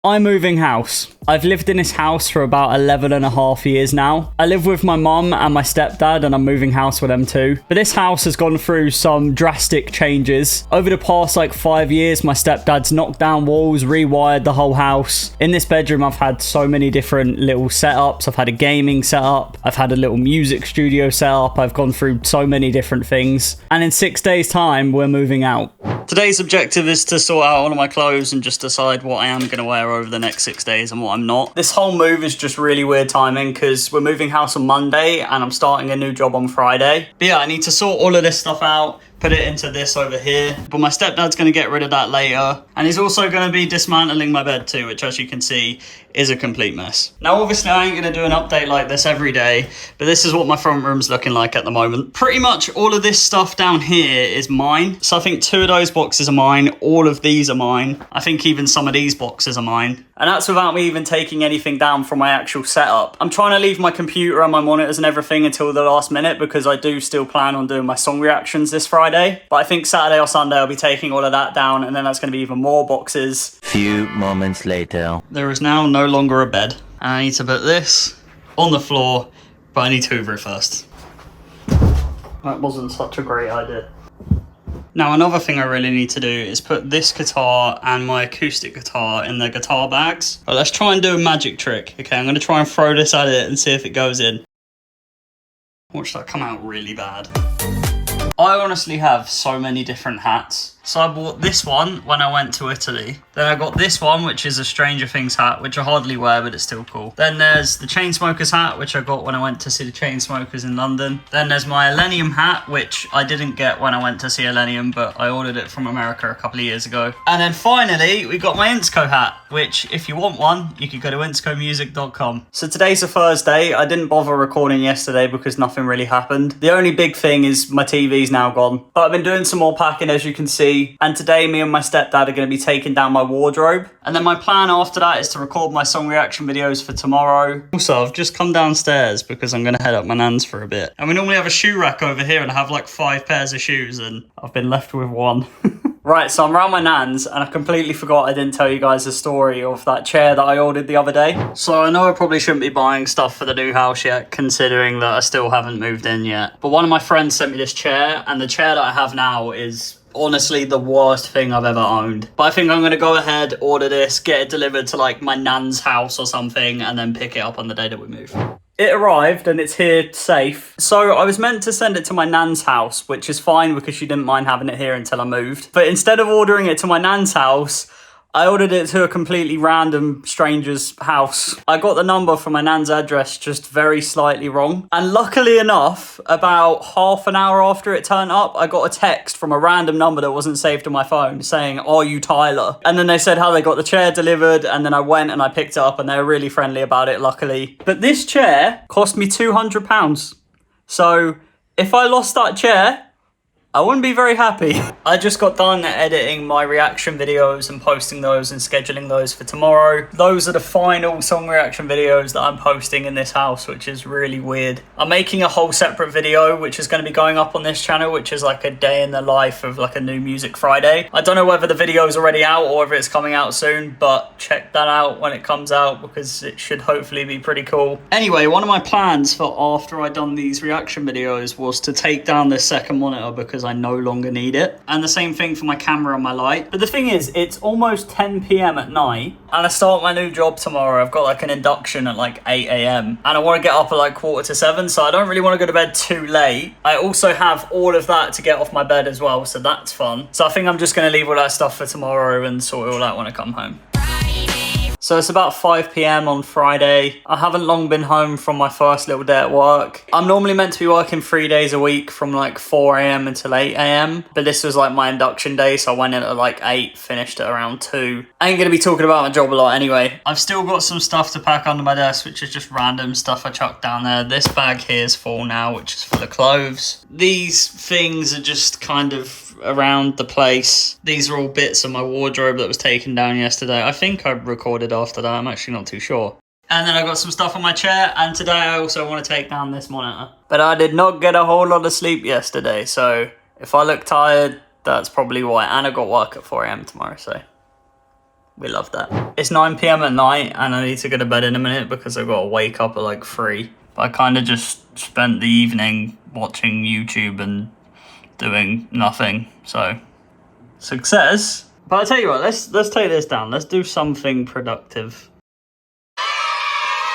I'm moving house. I've lived in this house for about 11 and a half years now. I live with my mum and my stepdad, and I'm moving house with them too. But this house has gone through some drastic changes. Over the past 5 years, my stepdad's knocked down walls, rewired the whole house. In this bedroom, I've had so many different little setups. I've had a gaming setup. I've had a little music studio setup. I've gone through so many different things. And in 6 days' time, we're moving out. Today's objective is to sort out all of my clothes and just decide what I am going to wear over the next 6 days and what I'm not. This whole move is just really weird timing because we're moving house on Monday and I'm starting a new job on Friday. But yeah, I need to sort all of this stuff out, put it into this over here. But my stepdad's going to get rid of that later. And he's also going to be dismantling my bed too, which as you can see is a complete mess. Now, obviously I ain't going to do an update like this every day, but this is what my front room's looking like at the moment. Pretty much all of this stuff down here is mine. So I think 2 of those boxes are mine. All of these are mine. I think even some of these boxes are mine. And that's without me even taking anything down from my actual setup. I'm trying to leave my computer and my monitors and everything until the last minute because I do still plan on doing my song reactions this Friday. But I think Saturday or Sunday I'll be taking all of that down, and then that's going to be even more boxes. Few moments later. There is now no longer a bed. And I need to put this on the floor, but I need to hoover it first. That wasn't such a great idea. Now, another thing I really need to do is put this guitar and my acoustic guitar in the guitar bags. Right, let's try and do a magic trick. Okay, I'm going to try and throw this at it and see if it goes in. Watch that come out really bad. I honestly have so many different hats. So I bought this one when I went to Italy. Then I got this one, which is a Stranger Things hat, which I hardly wear, but it's still cool. Then there's the Chainsmokers hat, which I got when I went to see the Chainsmokers in London. Then there's my Elenium hat, which I didn't get when I went to see Elenium, but I ordered it from America a couple of years ago. And then finally, we got my Insko hat, which if you want one, you could go to inskomusic.com. So today's a Thursday. I didn't bother recording yesterday because nothing really happened. The only big thing is my TV's now gone. But I've been doing some more packing, as you can see. And today me and my stepdad are going to be taking down my wardrobe. And then my plan after that is to record my song reaction videos for tomorrow. Also, I've just come downstairs because I'm going to head up my nan's for a bit. And we normally have a shoe rack over here and I have 5 pairs of shoes and I've been left with one. Right, so I'm around my nan's and I completely forgot I didn't tell you guys the story of that chair that I ordered the other day. So I know I probably shouldn't be buying stuff for the new house yet, considering that I still haven't moved in yet. But one of my friends sent me this chair, and the chair that I have now is honestly the worst thing I've ever owned. But I think I'm going to go ahead, order this, get it delivered to my nan's house or something, and then pick it up on the day that we move. It arrived and it's here safe. So I was meant to send it to my nan's house, which is fine because she didn't mind having it here until I moved. But instead of ordering it to my nan's house, I ordered it to a completely random stranger's house. I got the number from my nan's address just very slightly wrong. And luckily enough, about half an hour after it turned up, I got a text from a random number that wasn't saved on my phone saying, "Are you Tyler?" And then they said how they got the chair delivered, and then I went and I picked it up and they were really friendly about it, luckily. But this chair cost me £200. So if I lost that chair, I wouldn't be very happy. I just got done editing my reaction videos and posting those and scheduling those for tomorrow. Those are the final song reaction videos that I'm posting in this house, which is really weird. I'm making a whole separate video, which is going to be going up on this channel, which is a day in the life of a new Music Friday. I don't know whether the video is already out or whether it's coming out soon, but check that out when it comes out because it should hopefully be pretty cool. Anyway, one of my plans for after I'd done these reaction videos was to take down this second monitor because I no longer need it. And the same thing for my camera and my light. But the thing is, it's almost 10 p.m. at night and I start my new job tomorrow. I've got an induction at 8 a.m. and I want to get up at 6:45, so I don't really want to go to bed too late. I also have all of that to get off my bed as well, so that's fun. So I think I'm just going to leave all that stuff for tomorrow and sort it all out when I come home. So it's about 5 p.m. on Friday. I haven't long been home from my first little day at work. I'm normally meant to be working 3 days a week from 4 a.m. until 8 a.m. But this was my induction day, so I went in at 8, finished at around 2. I ain't going to be talking about my job a lot anyway. I've still got some stuff to pack under my desk, which is just random stuff I chucked down there. This bag here is full now, which is full of clothes. These things are just kind of around the place. These are all bits of my wardrobe that was taken down yesterday. I think I recorded after that. I'm actually not too sure. And then I got some stuff on my chair, and today I also want to take down this monitor. But I did not get a whole lot of sleep yesterday, so if I look tired, that's probably why. And I got work at 4 a.m. tomorrow, so We love that. It's 9 p.m. at night and I need to go to bed in a minute because I've got to wake up at like 3. But I kind of just spent the evening watching YouTube and doing nothing. So, success. But I tell you what, let's take this down. Let's do something productive.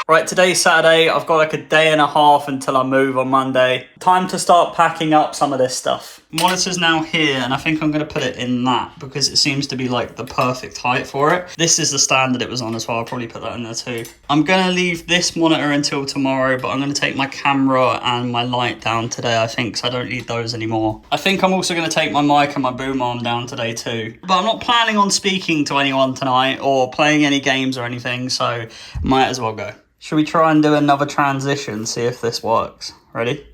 Right, today's Saturday. I've got like a day and a half until I move on Monday. Time to start packing up some of this stuff. Monitor's now here, and I think I'm going to put it in that because it seems to be like the perfect height for it. This is the stand that it was on as well. I'll probably put that in there too. I'm going to leave this monitor until tomorrow, but I'm going to take my camera and my light down today, I think, so I don't need those anymore. I think I'm also going to take my mic and my boom arm down today too. But I'm not planning on speaking to anyone tonight or playing any games or anything, so might as well go. Should we try and do another transition, see if this works? Ready?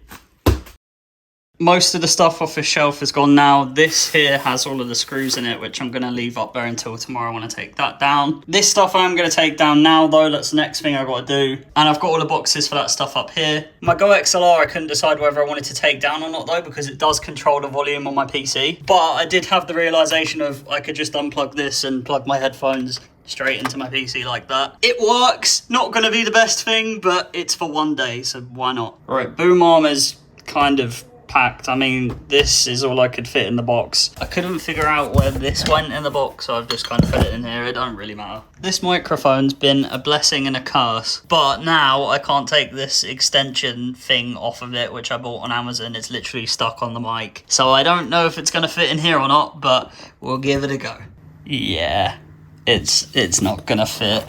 Most of the stuff off the shelf is gone now. This here has all of the screws in it, which I'm going to leave up there until tomorrow when I take that down. This stuff I'm going to take down now, though. That's the next thing I've got to do. And I've got all the boxes for that stuff up here. My Go XLR, I couldn't decide whether I wanted to take down or not, though, because it does control the volume on my PC. But I did have the realization of I could just unplug this and plug my headphones straight into my PC like that. It works. Not going to be the best thing, but it's for one day, so why not? All right, boom arm is kind of packed. I mean, this is all I could fit in the box. I couldn't figure out where this went in the box, so I've just kind of put it in here. It don't really matter. This microphone's been a blessing and a curse, but now I can't take this extension thing off of it, which I bought on Amazon. It's literally stuck on the mic, so I don't know if it's going to fit in here or not, but we'll give it a go. Yeah. It's not gonna fit.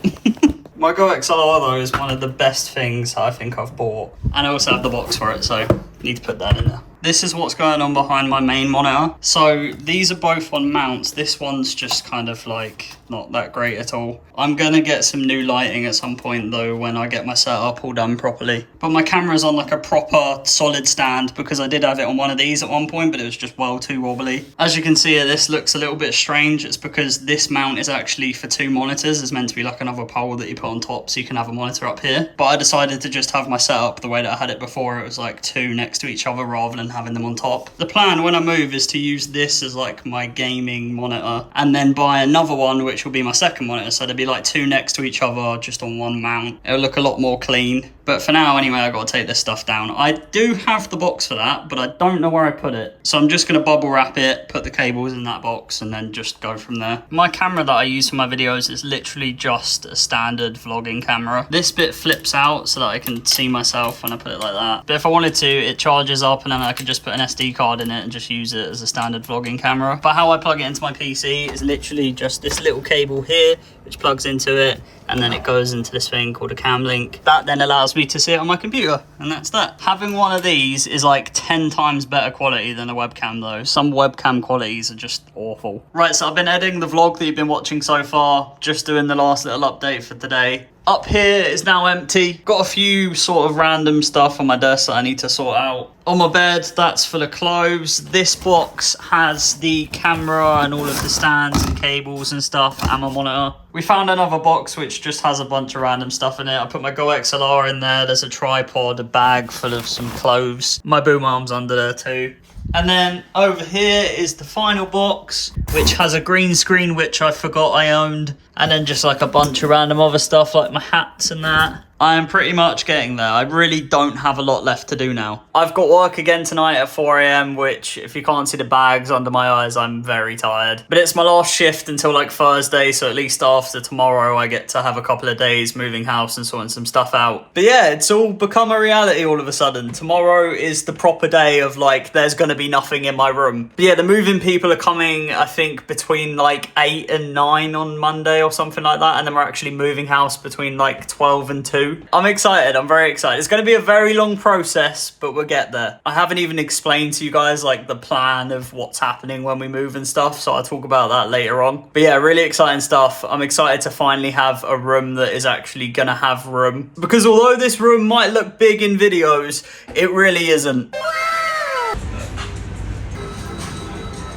My Go XLR though is one of the best things I think I've bought. And I also have the box for it, so need to put that in there. This is what's going on behind my main monitor. So these are both on mounts. This one's just kind of like not that great at all. I'm gonna get some new lighting at some point though when I get my setup all done properly. But my camera's on like a proper solid stand because I did have it on one of these at one point, but it was just well too wobbly. As you can see here, this looks a little bit strange. It's because this mount is actually for 2 monitors. It's meant to be like another pole that you put on top so you can have a monitor up here. But I decided to just have my setup the way that I had it before. It was like 2 next to each other rather than having them on top. The plan when I move is to use this as like my gaming monitor and then buy another one which will be my second monitor, so there'll be like 2 next to each other just on one mount. It'll look a lot more clean. But for now anyway, I got to take this stuff down. I do have the box for that, but I don't know where I put it. So I'm just going to bubble wrap it, put the cables in that box and then just go from there. My camera that I use for my videos is literally just a standard vlogging camera. This bit flips out so that I can see myself when I put it like that. But if I wanted to, it charges up and then I could just put an SD card in it and just use it as a standard vlogging camera. But how I plug it into my PC is literally just this little cable here, which plugs into it, and then it goes into this thing called a cam link. That then allows me to see it on my computer, and that's that. Having one of these is like 10 times better quality than a webcam though. Some webcam qualities are just awful. Right, so I've been editing the vlog that you've been watching so far, just doing the last little update for today. Up here is now empty. Got a few sort of random stuff on my desk that I need to sort out. On my bed, that's full of clothes. This box has the camera and all of the stands and cables and stuff and my monitor. We found another box which just has a bunch of random stuff in it. I put my Go XLR in there. There's a tripod, a bag full of some clothes. My boom arm's under there too. And then over here is the final box, which has a green screen, which I forgot I owned. And then just like a bunch of random other stuff like my hats and that. I am pretty much getting there. I really don't have a lot left to do now. I've got work again tonight at 4 AM, which if you can't see the bags under my eyes, I'm very tired. But it's my last shift until like Thursday, so at least after tomorrow I get to have a couple of days moving house and sorting some stuff out. But yeah, it's all become a reality all of a sudden. Tomorrow is the proper day of like, there's gonna be nothing in my room. But yeah, the moving people are coming, I think, between like 8 and 9 on Monday or something like that. And then we're actually moving house between like 12 and 2. I'm excited. I'm very excited. It's going to be a very long process, but we'll get there. I haven't even explained to you guys like the plan of what's happening when we move and stuff, so I'll talk about that later on. But yeah, really exciting stuff. I'm excited to finally have a room that is actually going to have room. Because although this room might look big in videos, it really isn't.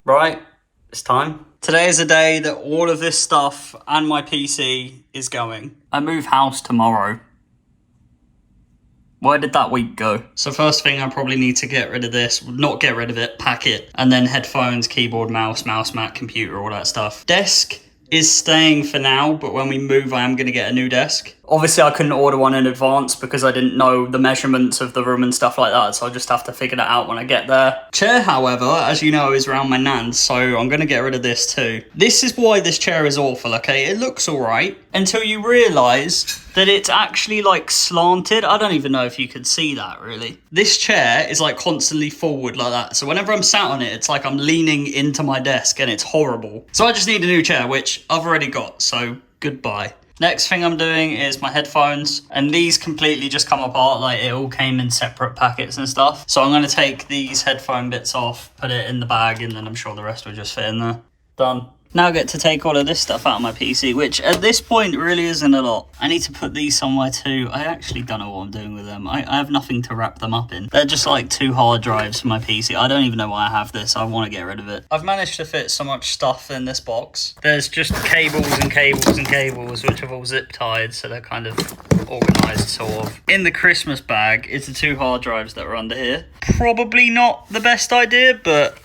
Right, it's time. Today is a day that all of this stuff and my PC is going. I move house tomorrow. Where did that week go? So first thing, I probably need to get rid of this. Not get rid of it, pack it. And then headphones, keyboard, mouse mat, computer, all that stuff. Desk, is staying for now, but when we move, I am going to get a new desk. Obviously, I couldn't order one in advance because I didn't know the measurements of the room and stuff like that, so I'll just have to figure that out when I get there. Chair, however, as you know, is around my nan's, so I'm going to get rid of this too. This is why this chair is awful, okay? It looks alright until you realise that it's actually like slanted. I don't even know if you could see that really. This chair is like constantly forward like that. So whenever I'm sat on it, it's like I'm leaning into my desk and it's horrible. So I just need a new chair, which I've already got, so goodbye. Next thing I'm doing is my headphones, and these completely just come apart, like it all came in separate packets and stuff. So I'm gonna take these headphone bits off, put it in the bag, and then I'm sure the rest will just fit in there. Done. Now I get to take all of this stuff out of my PC, which at this point really isn't a lot. I need to put these somewhere too. I actually don't know what I'm doing with them. I have nothing to wrap them up in. They're just like 2 hard drives for my PC. I don't even know why I have this. I want to get rid of it. I've managed to fit so much stuff in this box. There's just cables and cables and cables, which have all zip tied, so they're kind of organised sort of. In the Christmas bag is the 2 hard drives that are under here. Probably not the best idea, but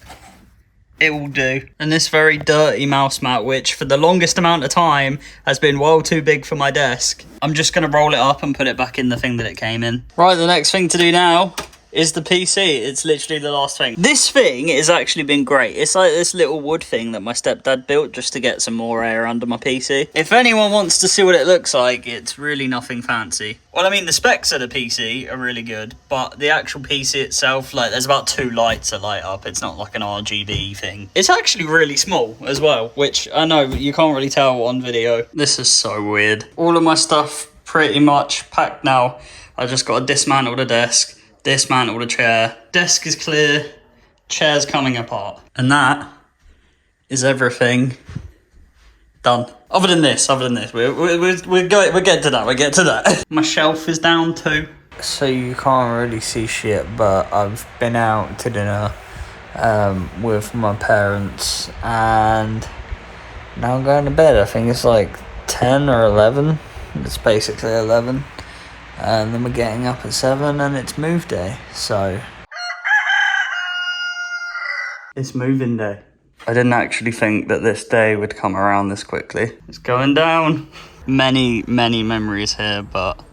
it will do. And this very dirty mouse mat, which for the longest amount of time has been well too big for my desk. I'm just going to roll it up and put it back in the thing that it came in. Right, the next thing to do now is the PC. It's literally the last thing. This thing has actually been great. It's like this little wood thing that my stepdad built just to get some more air under my PC. If anyone wants to see what it looks like, it's really nothing fancy. Well, I mean, the specs of the PC are really good, but the actual PC itself, like, there's about 2 lights that light up. It's not like an RGB thing. It's actually really small as well, which I know you can't really tell on video. This is so weird. All of my stuff pretty much packed now. I just got to dismantle the desk, dismantle the chair. Desk is clear, chair's coming apart. And that is everything done. Other than this, we're getting to that, My shelf is down too. So you can't really see shit, but I've been out to dinner with my parents, and now I'm going to bed. I think it's like 10 or 11. It's basically 11. And then we're getting up at 7 and it's move day, so it's moving day. I didn't actually think that this day would come around this quickly. It's going down. Many, many memories here, but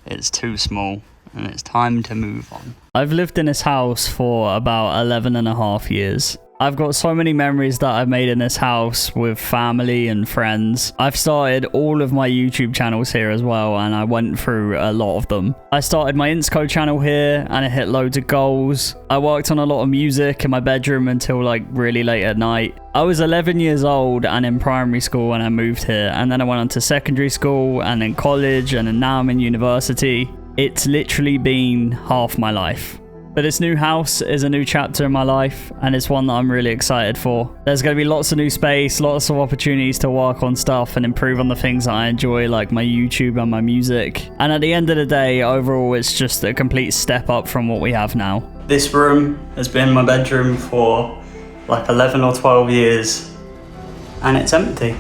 it's too small and it's time to move on. I've lived in this house for about 11.5 years. I've got so many memories that I've made in this house with family and friends. I've started all of my YouTube channels here as well, and I went through a lot of them. I started my Insko channel here, and it hit loads of goals. I worked on a lot of music in my bedroom until like really late at night. I was 11 years old and in primary school when I moved here, and then I went on to secondary school and then college, and then now I'm in university. It's literally been half my life. But this new house is a new chapter in my life, and it's one that I'm really excited for. There's going to be lots of new space, lots of opportunities to work on stuff and improve on the things that I enjoy, like my YouTube and my music. And at the end of the day, overall, it's just a complete step up from what we have now. This room has been my bedroom for like 11 or 12 years, and it's empty.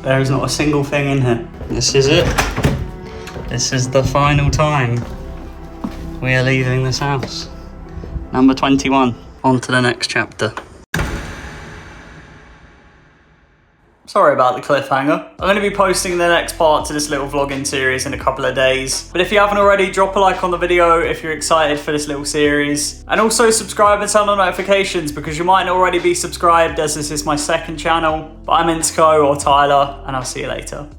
There is not a single thing in here. This is it. This is the final time we are leaving this house. Number 21, on to the next chapter. Sorry about the cliffhanger. I'm going to be posting the next part to this little vlogging series in a couple of days. But if you haven't already, drop a like on the video if you're excited for this little series. And also subscribe and turn on notifications because you might already be subscribed, as this is my second channel. But I'm Insko or Tyler, and I'll see you later.